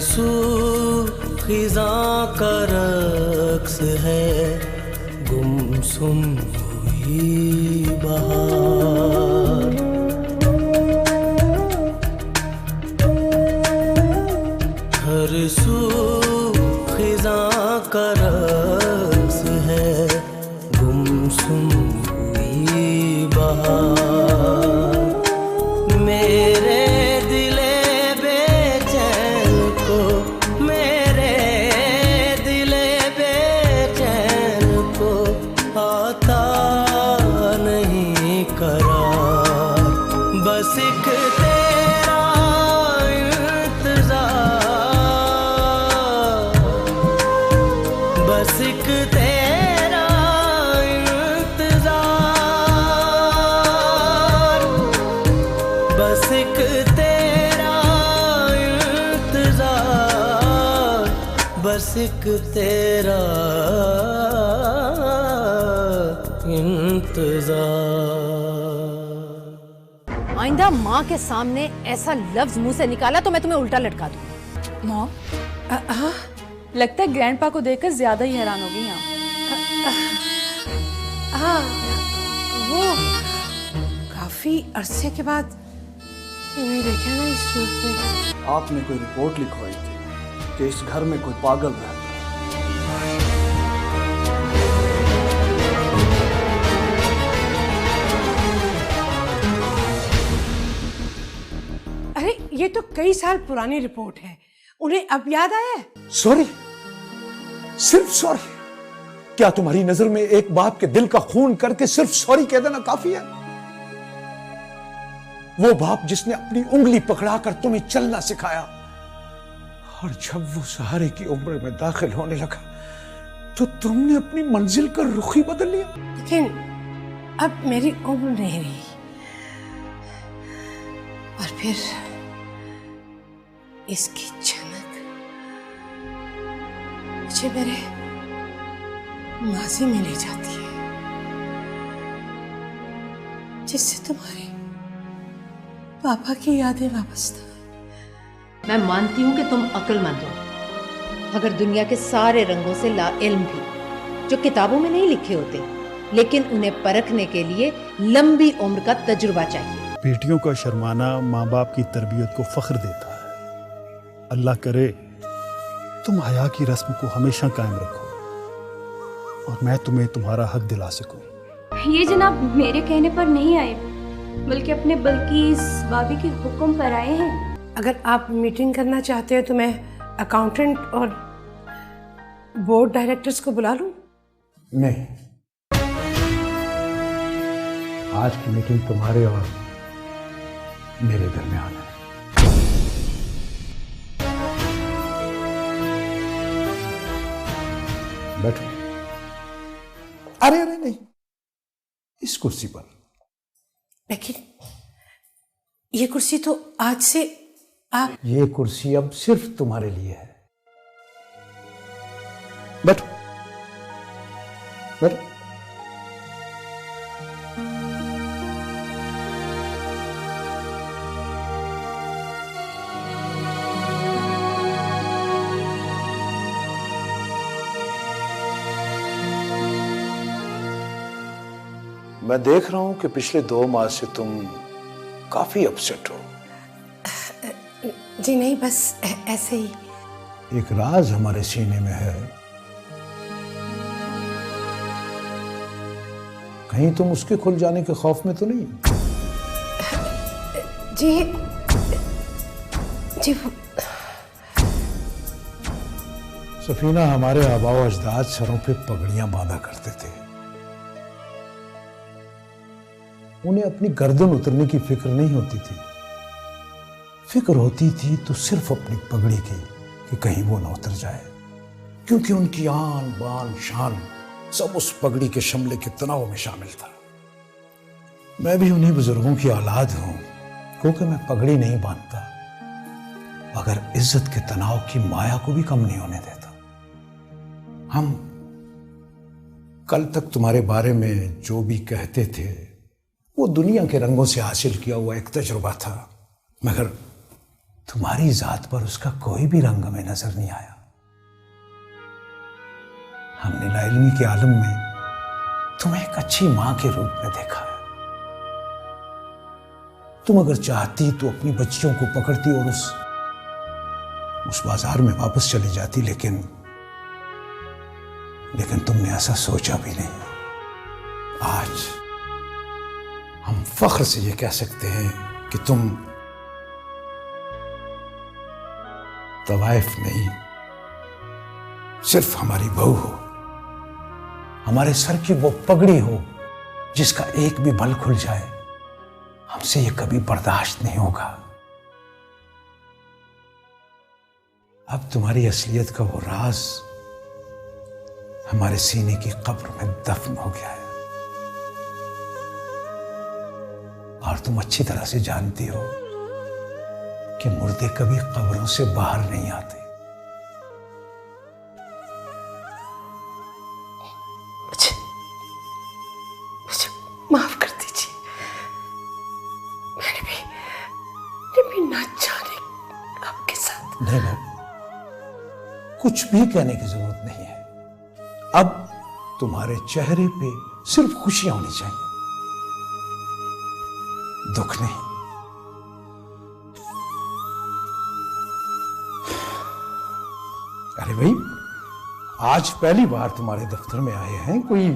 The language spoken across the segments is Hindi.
सू खिज़ां का रक्स है, गुमसुम हुई बहार। हर सू खिज़ां का रक्स है, गुमसुम हुई बहार। मेरे दिले बेचैन को, मेरे दिले बेचैन को आता नहीं करार। बस एक तेरा इंतजार, बस एक तेरा इंतजार, बस एक तेरा इंतजार, बस एक तेरा इंतजार। आइंदा माँ के सामने ऐसा लफ्ज मुंह से निकाला तो मैं तुम्हें उल्टा लटका दूँ। मॉम, हाँ, लगता है ग्रैंडपा को देखकर ज्यादा ही हैरान हो गई आप। हाँ, वो काफी अरसे के बाद मैंने देखा ना इस रूप में। आपने कोई रिपोर्ट लिखवाई थी कि इस घर में कोई पागल रहता है। अरे ये तो कई साल पुरानी रिपोर्ट है, उन्हें अब याद आया है? सॉरी, सिर्फ सॉरी। क्या तुम्हारी नजर में एक बाप के दिल का खून करके सिर्फ सॉरी कह देना काफी है? वो बाप जिसने अपनी उंगली पकड़ाकर तुम्हें चलना सिखाया, और जब वो सहारे की उम्र में दाखिल होने लगा तो तुमने अपनी मंजिल का रुख ही बदल लिया। लेकिन अब मेरी उम्र नहीं रही, और फिर इसकी झलक मुझे मेरे माजी में ले जाती है, जिससे तुम्हारे पापा की यादें वापस। मैं मानती हूँ कि तुम अक्लमंद हो, मगर दुनिया के सारे रंगों से लाइल्म भी, जो किताबों में नहीं लिखे होते, लेकिन उन्हें परखने के लिए लंबी उम्र का तजुर्बा चाहिए। बेटियों का शर्माना माँ बाप की तरबियत को फख्र देता है। अल्लाह करे तुम हया की रस्म को हमेशा कायम रखो और मैं तुम्हें तुम्हारा हक दिला सकूं। ये जनाब मेरे कहने पर नहीं आए, बल्कि अपने बल्कीस भाभी के हुक्म पर आए हैं। अगर आप मीटिंग करना चाहते हो तो मैं अकाउंटेंट और बोर्ड डायरेक्टर्स को बुला लूं? नहीं, आज की मीटिंग तुम्हारे और मेरे दरमियान है। बैठो। अरे अरे नहीं, इस कुर्सी पर। लेकिन ये कुर्सी तो आज से आप। ये कुर्सी अब सिर्फ तुम्हारे लिए है। बैठो बैठो। मैं देख रहा हूं कि पिछले 2 माह से तुम काफी अपसेट हो। जी नहीं, बस ऐसे ही। एक राज हमारे सीने में है, कहीं तुम उसके खुल जाने के खौफ में तो नहीं? जी जी सफीना, हमारे आबाओ अजदाद सरों पे पगड़ियां बांधा करते थे। उन्हें अपनी गर्दन उतरने की फिक्र नहीं होती थी। फिक्र होती थी तो सिर्फ अपनी पगड़ी की कि कहीं वो ना उतर जाए, क्योंकि उनकी आन बान शान सब उस पगड़ी के शमले के तनाव में शामिल था। मैं भी उन्हीं बुजुर्गों की औलाद हूं, क्योंकि मैं पगड़ी नहीं बांधता मगर इज्जत के तनाव की माया को भी कम नहीं होने देता। हम कल तक तुम्हारे बारे में जो भी कहते थे वो दुनिया के रंगों से हासिल किया हुआ एक तजुर्बा था, मगर तुम्हारी जात पर उसका कोई भी रंग हमें नजर नहीं आया। हमने लाइल्मी के आलम में तुम्हें एक अच्छी मां के रूप में देखा है। तुम अगर चाहती तो अपनी बच्चियों को पकड़ती और उस बाजार में वापस चली जाती, लेकिन तुमने ऐसा सोचा भी नहीं। आज हम फख्र से ये कह सकते हैं कि तुम तवाइफ नहीं, सिर्फ हमारी बहू हो, हमारे सर की वो पगड़ी हो जिसका एक भी बल खुल जाए हमसे ये कभी बर्दाश्त नहीं होगा। अब तुम्हारी असलियत का वो राज हमारे सीने की कब्र में दफन हो गया है, और तुम अच्छी तरह से जानती हो कि मुर्दे कभी कब्रों से बाहर नहीं आते। मुझे माफ कर दीजिए। मैंने भी ना जाने आपके साथ। नहीं भाई, कुछ भी कहने की जरूरत नहीं है। अब तुम्हारे चेहरे पे सिर्फ खुशियां होनी चाहिए, दुख नहीं। अरे भाई, आज पहली बार तुम्हारे दफ्तर में आए हैं, कोई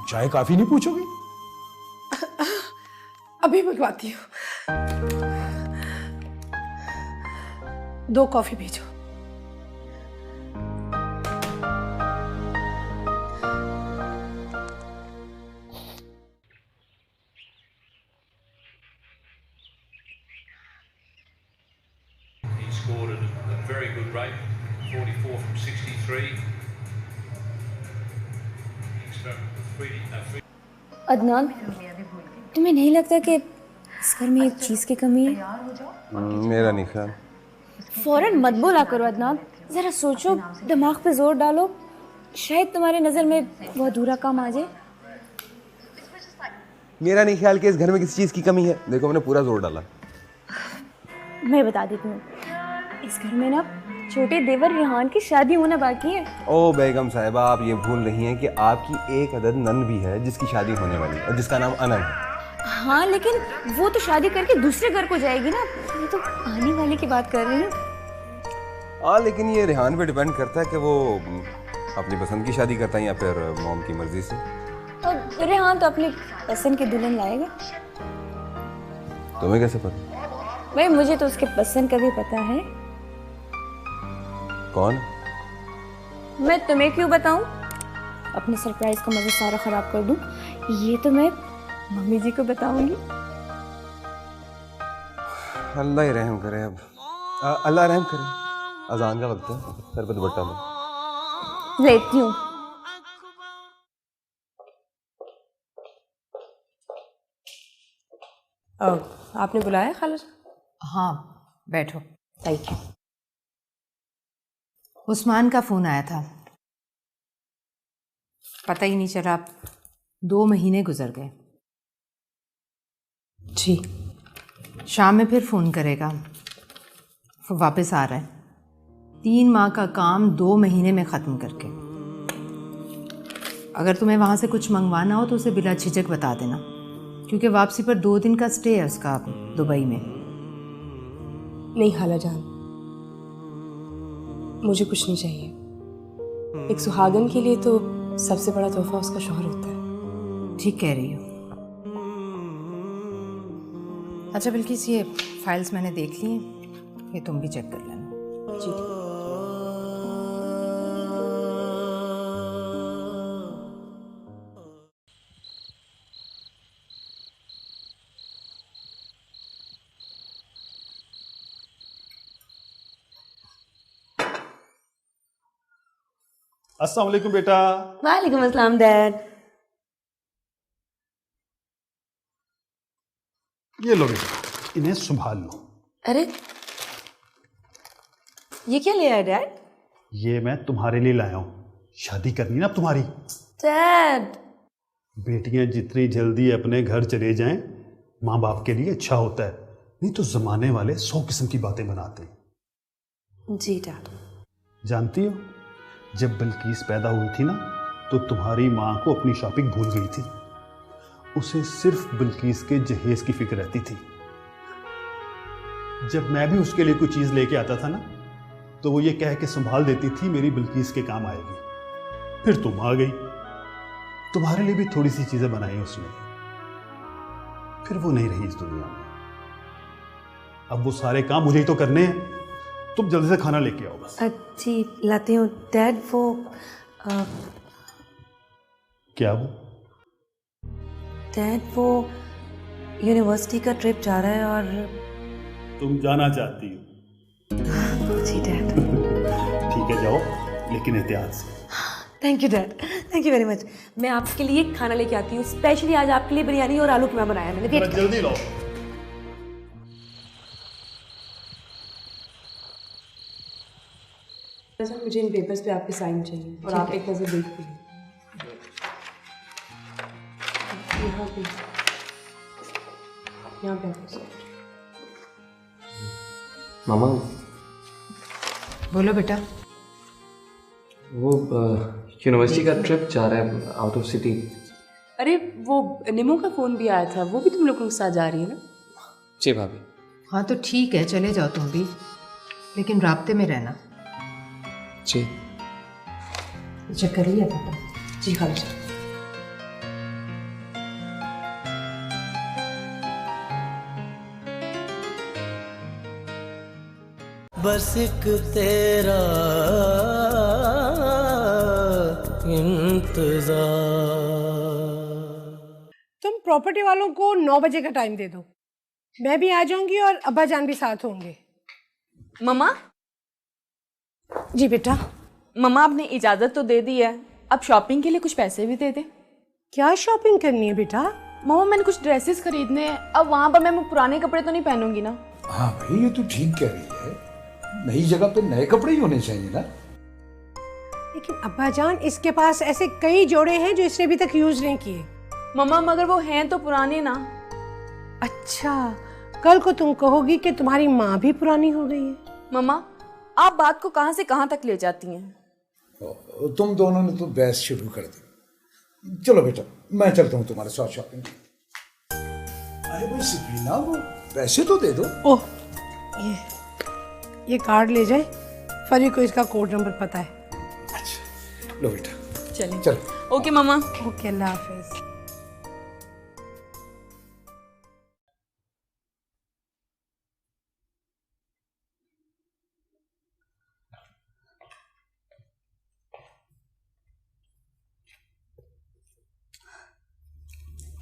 चाय काफी नहीं पूछोगी? अभी मंगवाती हूँ। 2 कॉफी भेजो। Scored a very good rate, 44 from 63. Adnan, तुम्हें नहीं लगता कि इस घर में एक चीज़ की कमी है? मेरा नहीं ख्याल। फौरन मत बोला करो अदनान, ज़रा सोचो, दिमाग पे जोर डालो, शायद तुम्हारे नज़र में वो अधूरा काम आ जाए। मेरा नहीं ख्याल कि इस घर में किसी चीज़ की कमी है। देखो, मैंने पूरा जोर डाला। मैं बता देती हूँ, इस घर में ना छोटे देवर रेहान की शादी होना बाकी है। ओ बेगम साहिबा, आप ये भूल रही हैं कि आपकी एक अदद नन भी है जिसकी शादी होने वाली है और जिसका नाम अनन है। हाँ, लेकिन वो तो शादी करके दूसरे घर को जाएगी ना। मैं तो आने वाले की बात कर रही हूँ। हाँ, लेकिन ये रेहान पे डिपेंड करता है कि वो अपनी पसंद की शादी करता है या फिर मॉम की मर्जी से। और रेहान तो अपनी पसंद की दुल्हन लाएगा। तुम्हें कैसे पता? भाई, मुझे तो उसके पसंद का भी पता है। कौन? मैं तुम्हें क्यों बताऊं? अपने सरप्राइज का मजा सारा खराब कर दूं, ये तो मैं मम्मी जी को बताऊंगी। अल्लाह ही रहम करे। अब अल्लाह रहम करे। अजान का वक्त है, सर पे दुपट्टा लो। लेती हूँ। आपने बुलाया खाला? हाँ, बैठो। Thank you. उस्मान का फोन आया था, पता ही नहीं चला 2 महीने गुजर गए। जी। शाम में फिर फोन करेगा, वो वापस आ रहा है 3 माह का काम 2 महीने में ख़त्म करके। अगर तुम्हें वहाँ से कुछ मंगवाना हो तो उसे बिला झिझक बता देना, क्योंकि वापसी पर 2 दिन का स्टे है उसका दुबई में। नहीं खाला जान, मुझे कुछ नहीं चाहिए। एक सुहागन के लिए तो सबसे बड़ा तोहफा उसका शौहर होता है। ठीक कह रही हो। अच्छा बिल्किस, ये फाइल्स मैंने देख ली हैं, ये तुम भी चेक कर लेना। जी। अस्सलाम वालेकुम बेटा। वालेकुम अस्सलाम डैड। ये लो बेटा, इन्हें संभाल लो। अरे ये क्या ले आया डैड? ये मैं तुम्हारे लिए लाया हूँ, शादी करनी ना तुम्हारी। डैड, बेटियां जितनी जल्दी अपने घर चले जाएं माँ बाप के लिए अच्छा होता है, नहीं तो जमाने वाले 100 किस्म की बातें बनाते हैं। जी डैड। जानती हो, जब बिल्किस पैदा हुई थी ना, तो तुम्हारी माँ को अपनी शॉपिंग भूल गई थी। उसे सिर्फ बिल्किस के जहेज की फिक्र रहती थी। जब मैं भी उसके लिए कोई चीज़ लेके आता था ना, तो वो ये कह के संभाल देती थी मेरी बिल्किस के काम आएगी। फिर तुम आ गई, तुम्हारे लिए भी थोड़ी सी चीज़ें बनाई उसने। फिर वो नहीं रही इस दुनिया में। अब वो सारे काम मुझे ही तो करने हैं। तुम जल्दी से खाना लेके आओ बस। जी लाती हूँ डैड। वो क्या वो? डैड वो यूनिवर्सिटी का ट्रिप जा रहा है और तुम जाना चाहती हो? जी डैड। ठीक है, जाओ, लेकिन एहतियात से। Thank you dad, thank you very much. मैं आपके लिए खाना लेके आती हूँ। स्पेशली आज आपके लिए बिरयानी और आलू कीमा बनाया मैंने। वेट जल्दी लाओ। मुझे इन पेपर्स पे आपके साइन चाहिए और आप एक नज़र देख लीजिए। यहाँ पे आपको साइन। मामा बोलो बेटा। वो यूनिवर्सिटी का ट्रिप जा रहा है आउट ऑफ सिटी। अरे वो निमो का फ़ोन भी आया था, वो भी तुम लोगों के साथ जा रही है ना? जी भाभी। हाँ तो ठीक है, चले जाओ तुम भी, लेकिन राब्ते में रहना। जी। चेक कर लिया बेटा? जी खा लीजिए। बस एक तेरा इंतजार। तुम प्रॉपर्टी वालों को 9 बजे का टाइम दे दो। मैं भी आ जाऊंगी और अब्बा जान भी साथ होंगे। मम्मा। जी बेटा। मम्मा आपने इजाज़त तो दे दी है, अब शॉपिंग के लिए कुछ पैसे भी दे दे। क्या शॉपिंग करनी है बेटा? मम्मा मैंने कुछ ड्रेसेस खरीदने हैं, अब वहाँ पर मैं पुराने कपड़े तो नहीं पहनूंगी ना। हाँ भाई, ये तो ठीक कह रही है। नई जगह पे नए कपड़े ही होने चाहिए ना। लेकिन अब्बा जान, इसके पास ऐसे कई जोड़े हैं जो इसने अभी तक यूज नहीं किए। मम्मा मगर वो हैं तो पुराने ना। अच्छा, कल को तुम कहोगी कि तुम्हारी माँ भी पुरानी हो गई है। मम्मा आप बात को कहाँ से कहाँ तक ले जाती हैं? तुम दोनों ने तो बहस शुरू कर दी। चलो बेटा, मैं चलता हूँ तुम्हारे साथ शॉपिंग। अरे भाई सफीना, वो पैसे तो दे दो। ओह, ये कार्ड ले जाए। फरी को इसका कोड नंबर पता है। अच्छा लो बेटा। चलिए। चलो। ओके मम्मा। ओके, अल्लाह हाफिज।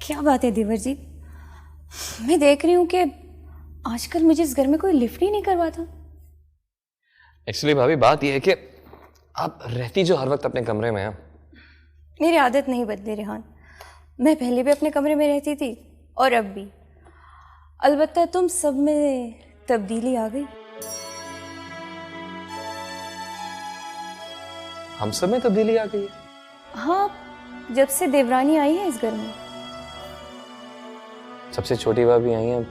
क्या बात है देवर जी, मैं देख रही हूँ कि आजकल मुझे इस घर में कोई लिफ्ट ही नहीं करवाता। एक्चुअली भाभी बात यह है कि आप रहती जो हर वक्त अपने कमरे में हैं। मेरी आदत नहीं बदली रेहान, मैं पहले भी अपने कमरे में रहती थी और अब भी। अलबत्ता तुम सब में तब्दीली आ गई। हम सब में तब्दीली आ गई है? हाँ, जब से देवरानी आई है इस घर में। सबसे छोटी भाभी आई है,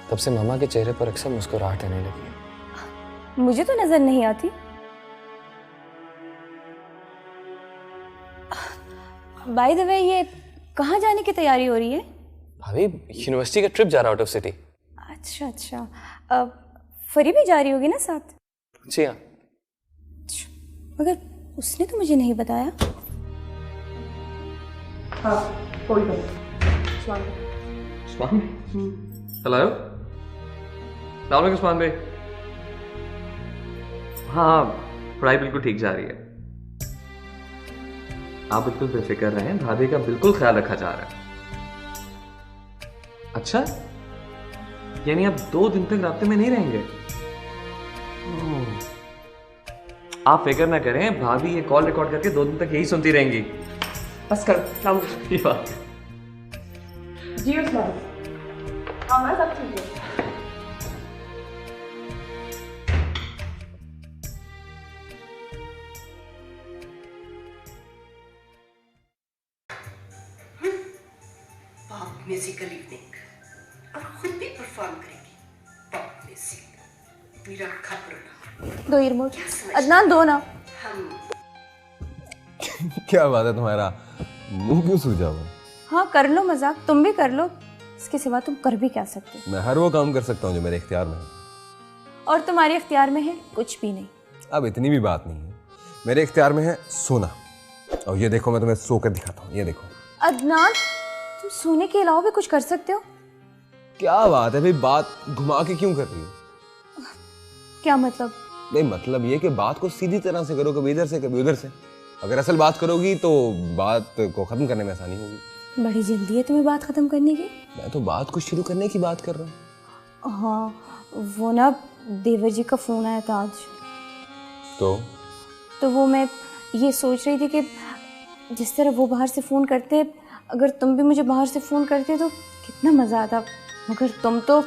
तब से मामा के चेहरे पर अक्सर मुस्कुराहट आने लगी है। मुझे तो नजर नहीं आती। बाय द वे, ये कहाँ जाने की तैयारी हो रही है? भाभी यूनिवर्सिटी का ट्रिप जा रहा है आउट ऑफ सिटी। अच्छा अच्छा, फरी भी जा रही होगी ना साथ? जी हाँ। मगर उसने तो मुझे नहीं बताया। हाँ, कोई बात। उस्मान हेलो, सलाम अलैकुम उस्मान भाई। हाँ, पढ़ाई बिल्कुल ठीक जा रही है। आप बिल्कुल बेफिक्र रहें, भाभी का बिल्कुल ख्याल रखा जा रहा है। अच्छा, यानी आप 2 दिन तक रास्ते में नहीं रहेंगे? आप फिक्र ना करें, भाभी ये कॉल रिकॉर्ड करके 2 दिन तक यही सुनती रहेंगी। बस कर लाओ। ये बात है। जी उस्मान। हाँ मैं सब ठीक है। पॉप म्यूजिकल इवनिंग और खुद भी परफॉर्म करेंगी पॉप म्यूजिक। मेरा खबर दो रिमोट। अदनान दो ना। क्या बात है तुम्हारा, मुंह क्यों सूजा हुआ? हाँ कर लो मजाक, तुम भी कर लो, इसके सिवा तुम कर भी क्या सकते हो? मैं हर वो काम कर सकता हूँ जो मेरे इख्तियार में है। और तुम्हारे इख्तियार में है कुछ भी नहीं। अब इतनी भी बात नहीं है, मेरे इख्तियार में है सोना। और ये देखो मैं तुम्हें सो कर दिखाता हूँ, ये देखो। अदनान तुम सोने के अलावा भी कुछ कर सकते हो? क्या बात है भाई, बात घुमा के क्यों कर रही हो? क्या मतलब? नहीं मतलब ये कि बात को सीधी तरह से करो, कभी इधर से कभी उधर से। अगर असल बात करोगी तो बात को खत्म करने में आसानी होगी। बड़ी जल्दी है तुम्हें बात खत्म करने की? मैं तो बात को शुरू करने की बात कर रहा हूँ। हाँ वो ना देवर जी का फोन आया था आज। तो वो मैं ये सोच रही थी कि जिस तरह वो बाहर से फ़ोन करते, अगर तुम भी मुझे बाहर से फ़ोन करते तो कितना मज़ा आता, मगर तुम तो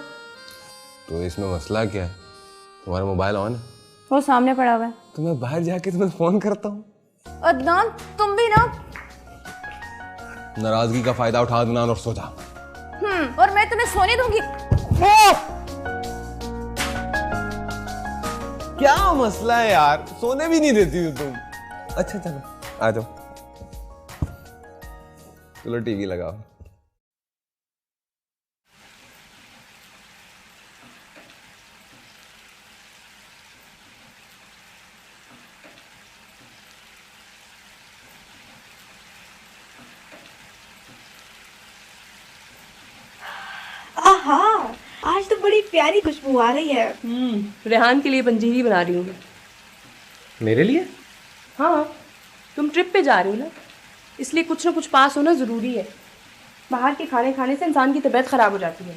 इसमें मसला क्या है? तुम्हारा मोबाइल ऑन है? वो सामने पड़ा हुआ है। तो मैं बाहर जाके तुम्हें फ़ोन करता हूँ। अदनान तुम भी ना नाराजगी का फायदा उठा देना और सो जा। और मैं तुम्हें सोने दूंगी। क्या मसला है यार, सोने भी नहीं देती हो तुम। अच्छा चलो आ जाओ, चलो टीवी लगाओ। आहा, आज तो बड़ी प्यारी खुशबू आ रही है। रेहान के लिए पंजीरी बना रही हूँ। मेरे लिए? हाँ, तुम ट्रिप पे जा रही हो ना, इसलिए कुछ ना कुछ पास होना ज़रूरी है। बाहर के खाने खाने से इंसान की तबीयत ख़राब हो जाती है।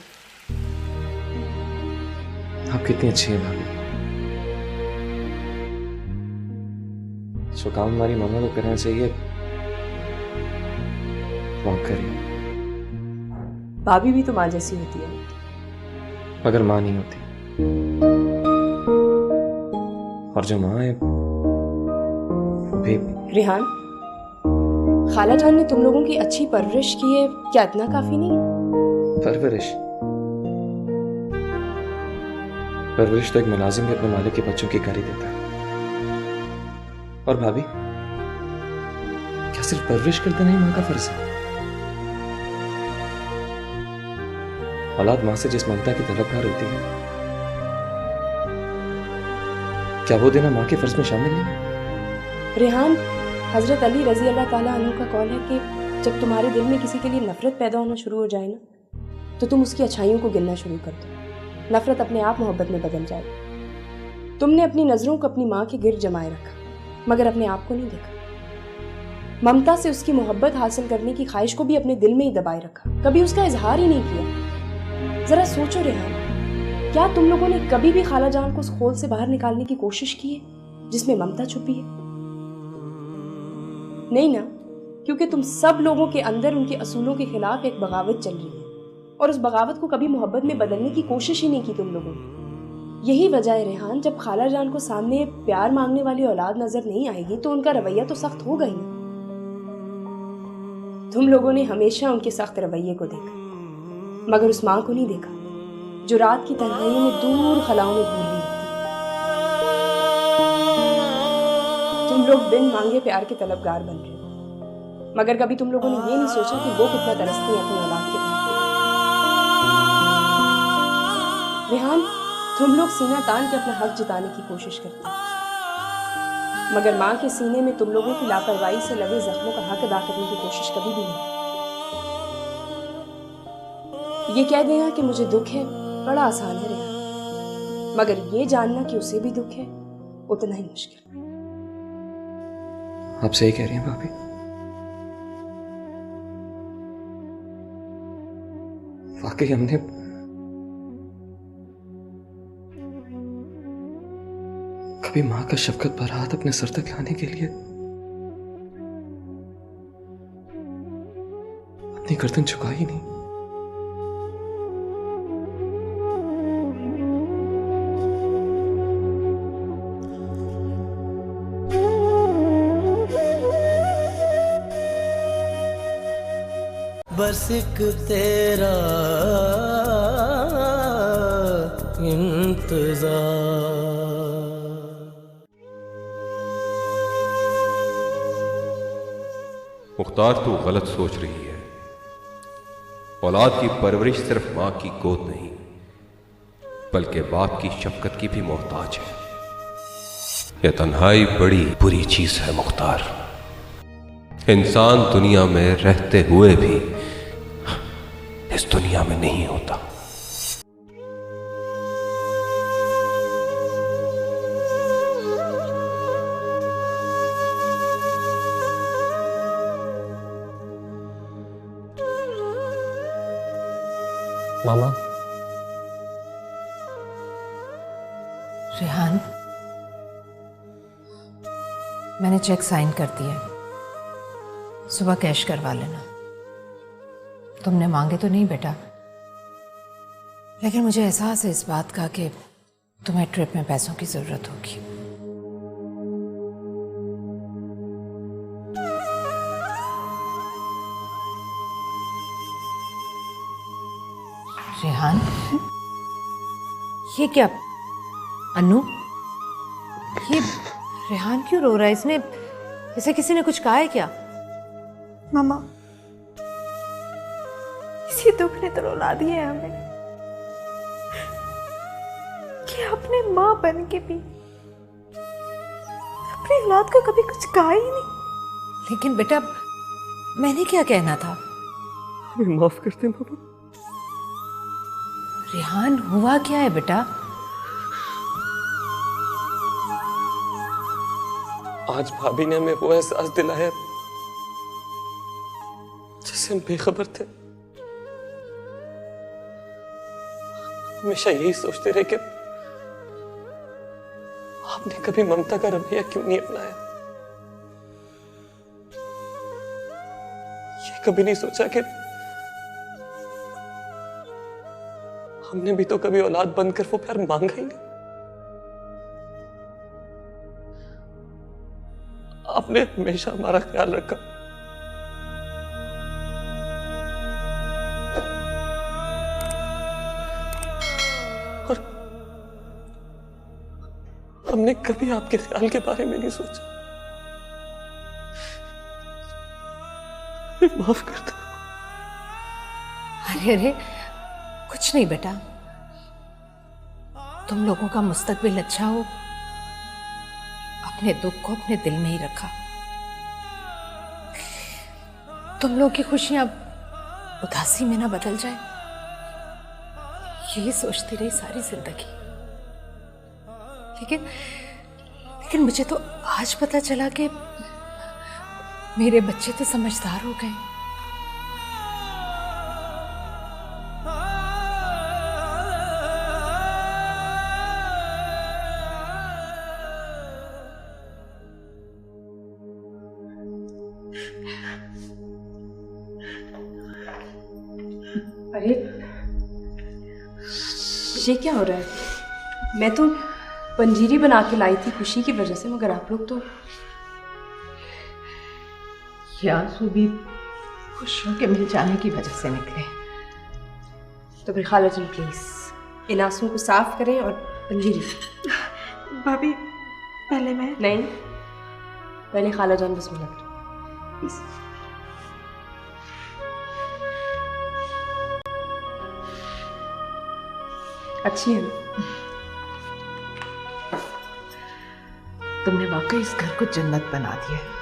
आप कितनी अच्छी हैं भाभी। जो काम हमारी मम्मा को करना चाहिए वो आप करिए। भाभी भी तो माँ जैसी होती है, मगर माँ नहीं होती। और जो माँ है वो बेबी। रेहान, खाला जान ने तुम लोगों की अच्छी परवरिश की है, क्या इतना काफी नहीं? परवरिश तो एक मुलाजिम भी अपने मालिक के बच्चों की कर ही देता है। और भाभी, क्या सिर्फ परवरिश कर देना ही माँ का फर्ज है? औलाद माँ से जिस ममता की तलबगार होती है, क्या वो देना माँ के फर्ज में शामिल नहीं है? रेहान, हजरत अली रजी अल्लाह ताला अन्हु का कौल है कि जब तुम्हारे दिल में किसी के लिए नफरत पैदा होना शुरू हो जाए ना, तो तुम उसकी अच्छाइयों को गिनना शुरू कर दो। नफरत अपने आप मोहब्बत में बदल जाए। तुमने अपनी नजरों को अपनी माँ के गिर्द जमाए रखा, मगर अपने आप को नहीं देखा। ममता से उसकी मोहब्बत हासिल करने की ख्वाहिश को भी अपने दिल में ही दबाए रखा, कभी उसका इजहार ही नहीं किया। जरा सोचो रेहान, क्या तुम लोगों ने कभी भी खाला जान को उस खोल से बाहर निकालने की कोशिश की है जिसमें ममता छुपी है? नहीं ना, क्योंकि तुम सब लोगों के अंदर उनके असूलों के खिलाफ एक बगावत चल रही है, और उस बगावत को कभी मोहब्बत में बदलने की कोशिश ही नहीं की तुम लोगों ने। यही वजह है रेहान, जब खाला जान को सामने प्यार मांगने वाली औलाद नजर नहीं आएगी तो उनका रवैया तो सख्त होगा ही ना। तुम लोगों ने हमेशा उनके सख्त रवैये को देखा, मगर उस माँ को नहीं देखा जो रात की तन्हाइयों में दूर खलाओं में भूल रही थी। तुम लोग बिन मांगे प्यार के तलबगार बन रहे हो, मगर कभी तुम लोगों ने ये नहीं सोचा कि वो कितना तरसती है अपनी औलाद के प्यार। रेहान, तुम लोग सीना तान के अपना हक जिताने की कोशिश करते हो, मगर माँ के सीने में तुम लोगों की लापरवाही से लगे जख्मों का हक अदा करने की कोशिश कभी भी नहीं। ये कह देना कि मुझे दुख है बड़ा आसान है रेहान, मगर ये जानना कि उसे भी दुख है उतना ही मुश्किल। आप सही कह रही हैं भाभी। वाकई हमने कभी माँ का शफकत भरा हाथ अपने सर तक लाने के लिए अपनी गर्दन झुका ही नहीं। बस एक तेरा इंतजार। मुख्तार तू गलत सोच रही है। औलाद की परवरिश सिर्फ मां की गोद नहीं बल्कि बाप की शफकत की भी मोहताज है। यह तन्हाई बड़ी बुरी चीज है मुख्तार। इंसान दुनिया में रहते हुए भी इस दुनिया में नहीं होता। मामा, रेहान, मैंने चेक साइन कर दिया। सुबह कैश करवा लेना। तुमने मांगे तो नहीं बेटा, लेकिन मुझे एहसास है इस बात का कि तुम्हें ट्रिप में पैसों की जरूरत होगी। रेहान, ये क्या? अनु, ये रेहान क्यों रो रहा है? इसने इसे किसी ने कुछ कहा है क्या? मामा, इसी दुख ने तो रुला दिया है हमें कि अपने माँ बन के भी अपनी औलाद को कभी कुछ कहा ही नहीं। लेकिन बेटा, मैंने क्या कहना था? हमें माफ कर दे मामा। रेहान, हुआ क्या है बेटा? आज भाभी ने हमें वो एहसास दिलाया जिससे हम बेखबर थे। हमेशा यही सोचते रहे कि आपने कभी ममता का रवैया क्यों नहीं अपनाया। ये कभी नहीं सोचा कि हमने भी तो कभी औलाद बनकर वो प्यार मांगा ही नहीं। आपने हमेशा हमारा ख्याल रखा। और हमने कभी आपके ख्याल के बारे में नहीं सोचा। माफ कर दो। अरे अरे, कुछ नहीं बेटा, तुम लोगों का मुस्तकबिल अच्छा हो। अपने दुख को अपने दिल में ही रखा। तुम लोग की खुशियां उदासी में ना बदल जाए, यही सोचती रही सारी जिंदगी। लेकिन मुझे तो आज पता चला कि मेरे बच्चे तो समझदार हो गए। अरे ये क्या हो रहा है? मैं तो पंजीरी बना के लाई थी खुशी की वजह से, मगर आप लोग तो आंसू भी खुशियों के मिल जाने की वजह से निकले। तो फिर खाला जी प्लीज इन आंसुओं को साफ करें और पंजीरी। भाभी, पहले मैं। नहीं, पहले खाला जान बिस्मिल्लाह करें प्लीज। अच्छी है ना? तुमने वाकई इस घर को जन्नत बना दिया है।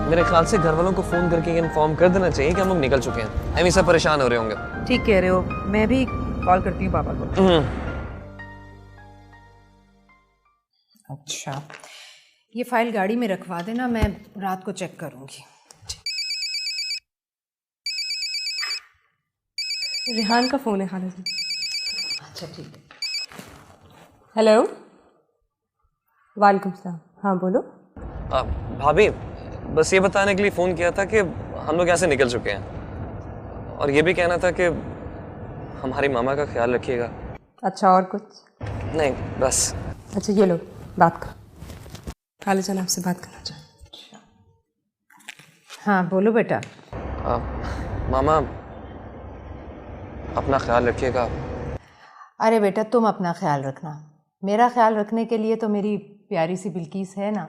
मेरे ख्याल से घर वालों को फोन करके इन्फॉर्म कर देना चाहिए कि हम लोग निकल चुके हैं। हम सब परेशान हो रहे होंगे। ठीक कह रहे हो, मैं भी कॉल करती हूँ पापा को। अच्छा, ये फाइल गाड़ी में रखवा देना, मैं रात को चेक करूंगी। रेहान का फोन है खाला जी। अच्छा ठीक है। हेलो, वालेकुम सलाम। हाँ बोलो। भाभी, बस ये बताने के लिए फ़ोन किया था कि हम लोग यहाँ से निकल चुके हैं, और ये भी कहना था कि हमारी मामा का ख्याल रखिएगा। अच्छा, और कुछ? नहीं, बस। अच्छा ये लो, बात करो। खालिजान आपसे बात करना चाहते। हाँ बोलो बेटा। मामा, अपना ख्याल रखिएगा। अरे बेटा, तुम अपना ख्याल रखना। मेरा ख्याल रखने के लिए तो मेरी प्यारी सी बिल्किस है ना,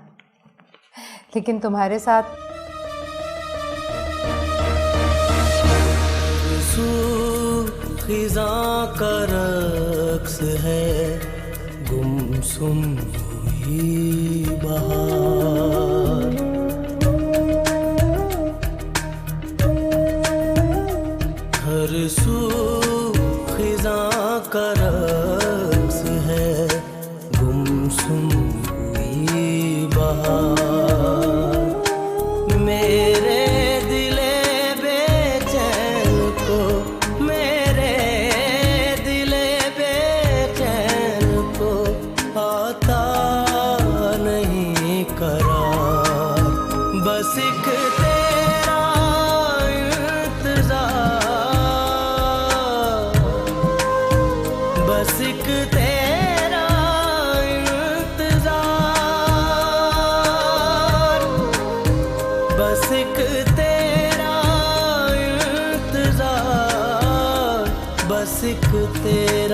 लेकिन तुम्हारे साथ खिज़ां का रक्स है, गुमसुम हुई बहार। हर सू खिज़ां का रक्स है, गुमसुम हुई बहार। मेरे दिले बेचैन को, मेरे दिले बेचैन को आता नहीं करार। बस एक तेरा इंतजार, बस एक तेरा इंतजार, बस एक तेरा इंतजार, बस एक तेरा